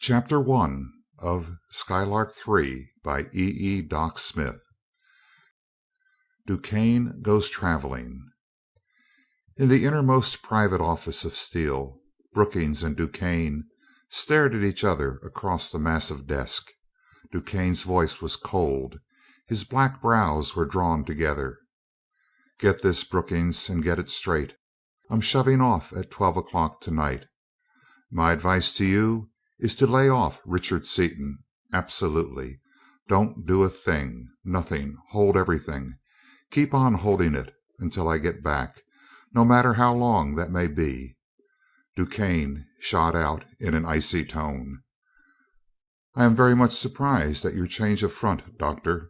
Chapter 1 of Skylark Three by Doc Smith. DuQuesne Goes Traveling. In the innermost private office of steel, Brookings and DuQuesne stared at each other across the massive desk. DuQuesne's voice was cold. His black brows were drawn together. "Get this, Brookings, and get it straight. I'm shoving off at 12 o'clock tonight. My advice to you is to lay off Richard Seaton. Absolutely. Don't do a thing. Nothing. Hold everything. Keep on holding it until I get back, no matter how long that may be." DuQuesne shot out in an icy tone: "I am very much surprised at your change of front, Doctor.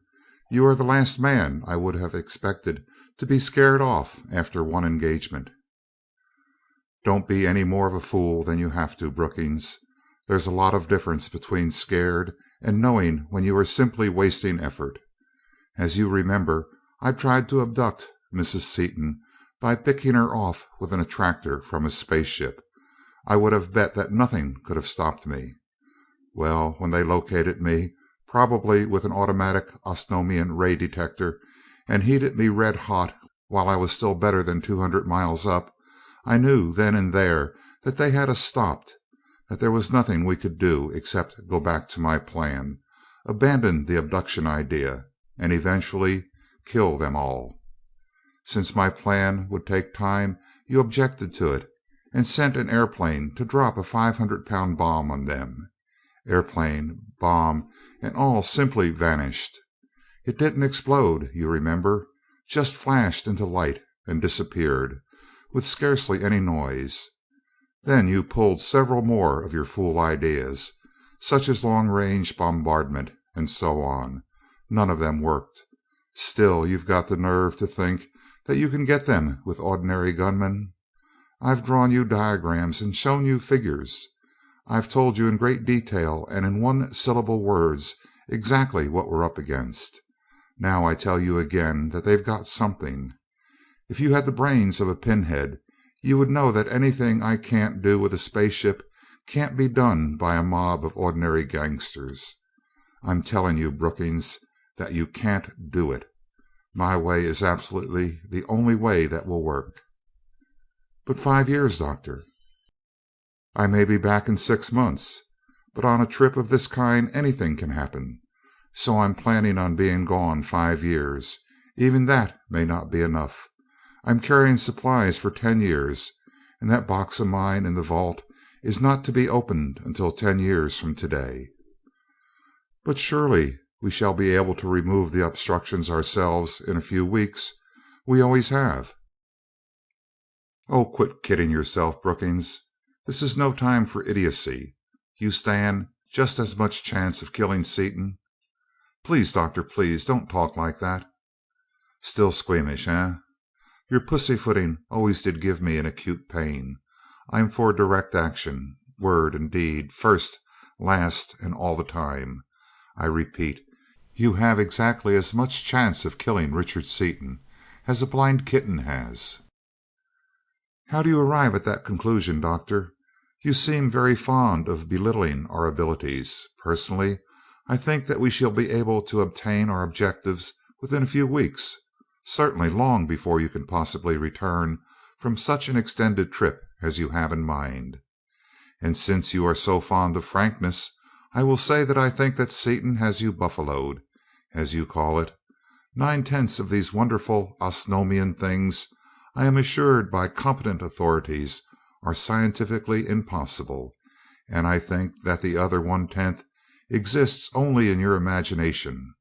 You are the last man I would have expected to be scared off after one engagement." "Don't be any more of a fool than you have to, Brookings. There's a lot of difference between scared and knowing when you are simply wasting effort. As you remember, I tried to abduct Mrs. Seaton by picking her off with an attractor from a spaceship. I would have bet that nothing could have stopped me. Well, when they located me, probably with an automatic Osnomian ray detector, and heated me red hot while I was still better than 200 miles up, I knew then and there that they had us stopped, that there was nothing we could do except go back to my plan, abandon the abduction idea, and eventually kill them all. Since my plan would take time, you objected to it, and sent an airplane to drop a 500-pound bomb on them. Airplane, bomb, and all simply vanished. It didn't explode, you remember, just flashed into light and disappeared, with scarcely any noise. Then you pulled several more of your fool ideas, such as long-range bombardment and so on. None of them worked. Still, you've got the nerve to think that you can get them with ordinary gunmen. I've drawn you diagrams and shown you figures. I've told you in great detail and in one-syllable words exactly what we're up against. Now I tell you again that they've got something. If you had the brains of a pinhead, you would know that anything I can't do with a spaceship can't be done by a mob of ordinary gangsters. I'm telling you, Brookings, that you can't do it. My way is absolutely the only way that will work." "But 5 years, Doctor." "I may be back in 6 months, but on a trip of this kind anything can happen. So I'm planning on being gone 5 years. Even that may not be enough. I'm carrying supplies for 10 years, and that box of mine in the vault is not to be opened until 10 years from today." "But surely we shall be able to remove the obstructions ourselves in a few weeks. We always have." "Oh, quit kidding yourself, Brookings. This is no time for idiocy. You stand just as much chance of killing Seaton." "Please, Doctor, please don't talk like that." "Still squeamish, eh? Your pussyfooting always did give me an acute pain. I'm for direct action, word and deed, first, last, and all the time. I repeat, you have exactly as much chance of killing Richard Seaton as a blind kitten has." "How do you arrive at that conclusion, Doctor? You seem very fond of belittling our abilities. Personally, I think that we shall be able to obtain our objectives within a few weeks, certainly long before you can possibly return from such an extended trip as you have in mind. And since you are so fond of frankness, I will say that I think that Seaton has you buffaloed, as you call it. 9/10 of these wonderful Osnomian things, I am assured by competent authorities, are scientifically impossible, and I think that the other 1/10 exists only in your imagination.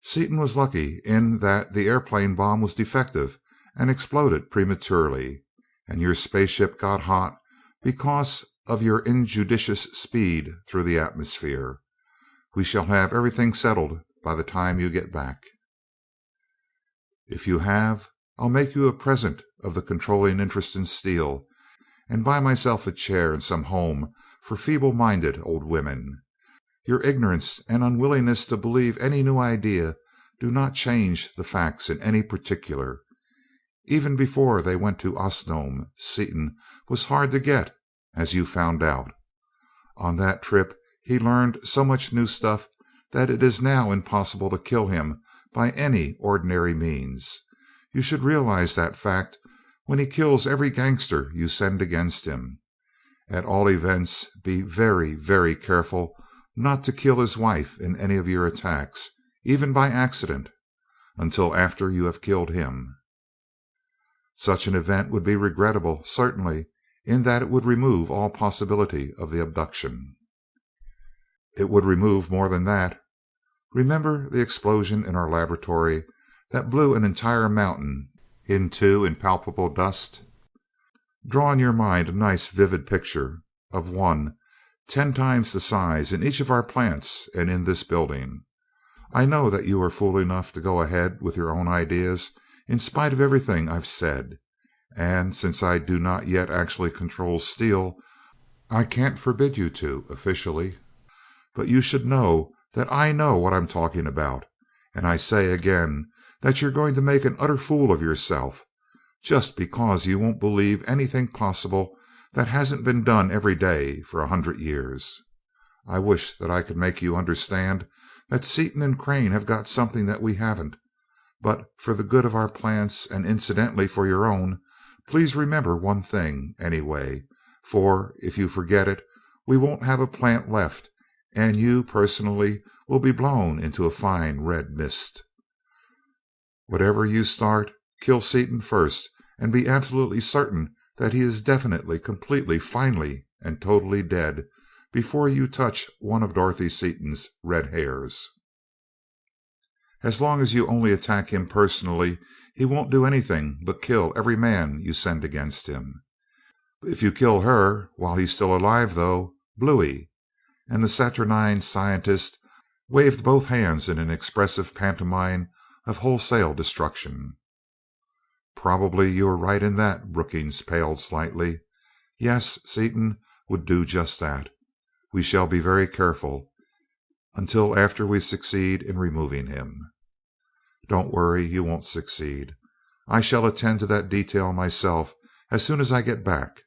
Seaton was lucky in that the airplane bomb was defective and exploded prematurely, and your spaceship got hot because of your injudicious speed through the atmosphere. We shall have everything settled by the time you get back." "If you have, I'll make you a present of the controlling interest in steel, and buy myself a chair in some home for feeble-minded old women. Your ignorance and unwillingness to believe any new idea do not change the facts in any particular. Even before they went to Osnome, Seaton was hard to get, as you found out. On that trip He learned so much new stuff that it is now impossible to kill him by any ordinary means. You should realize that fact when he kills every gangster you send against him. At all events, be very, very careful not to kill his wife in any of your attacks, even by accident, until after you have killed him. Such an event would be regrettable, certainly, in that it would remove all possibility of the abduction. It would remove more than that. Remember the explosion in our laboratory that blew an entire mountain into impalpable dust? Draw in your mind a nice vivid picture of one 10 times the size in each of our plants and in this building. I know that you are fool enough to go ahead with your own ideas, in spite of everything I've said, and since I do not yet actually control steel, I can't forbid you to officially, but you should know that I know what I'm talking about, and I say again that you're going to make an utter fool of yourself, just because you won't believe anything possible that hasn't been done every day for 100 years. I wish that I could make you understand that Seaton and Crane have got something that we haven't, but for the good of our plants and incidentally for your own, please remember one thing, anyway, for if you forget it, we won't have a plant left, and you personally will be blown into a fine red mist. Whatever you start, kill Seaton first, and be absolutely certain that he is definitely, completely, finally, and totally dead before you touch one of Dorothy Seaton's red hairs. As long as you only attack him personally, he won't do anything but kill every man you send against him. If you kill her while he's still alive, though, blooey. And the saturnine scientist waved both hands in an expressive pantomime of wholesale destruction. Probably you are right in that. Brookings paled slightly. Yes, Seaton would do just that. We shall be very careful until after we succeed in removing him. Don't worry, you won't succeed. I shall attend to that detail myself as soon as I get back.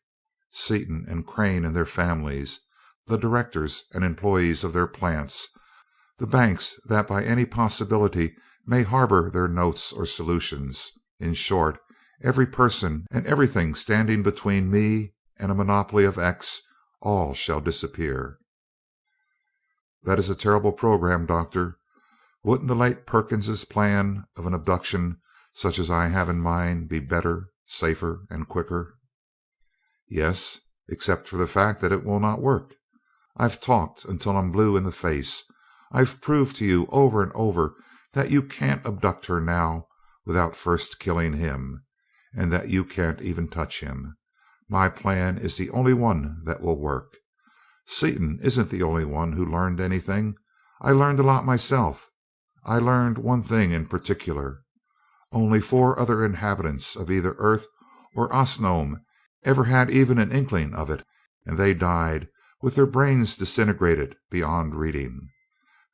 Seaton and Crane and their families, the directors and employees of their plants, the banks that by any possibility may harbor their notes or solutions, in short, every person and everything standing between me and a monopoly of X, all shall disappear. That is a terrible program, Doctor. Wouldn't the late Perkins's plan of an abduction such as I have in mind be better, safer, and quicker? Yes, except for the fact that it will not work. I've talked until I'm blue in the face. I've proved to you over and over that you can't abduct her now without first killing him, and that you can't even touch him. My plan is the only one that will work. Seaton isn't the only one who learned anything. I learned a lot myself. I learned one thing in particular. Only 4 other inhabitants of either Earth or Osnome ever had even an inkling of it, and they died with their brains disintegrated beyond reading.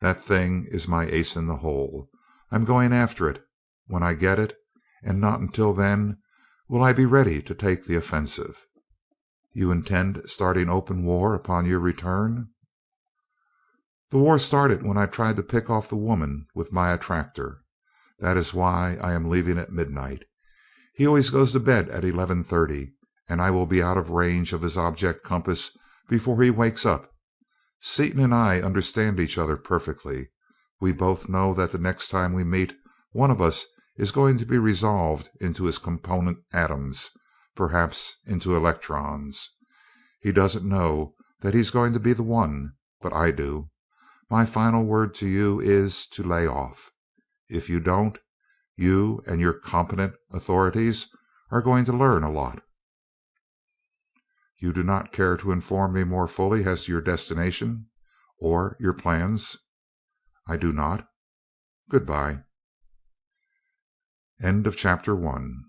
That thing is my ace in the hole. I'm going after it. When I get it, and not until then, will I be ready to take the offensive. You intend starting open war upon your return? The war started when I tried to pick off the woman with my attractor. That is why I am leaving at midnight. He always goes to bed at 11:30, and I will be out of range of his object compass before he wakes up. Seaton and I understand each other perfectly. We both know that the next time we meet, one of us is going to be resolved into his component atoms, perhaps into electrons. He doesn't know that he's going to be the one, but I do. My final word to you is to lay off. If you don't, you and your competent authorities are going to learn a lot. You do not care to inform me more fully as to your destination or your plans? I do not. Goodbye. End of chapter 1.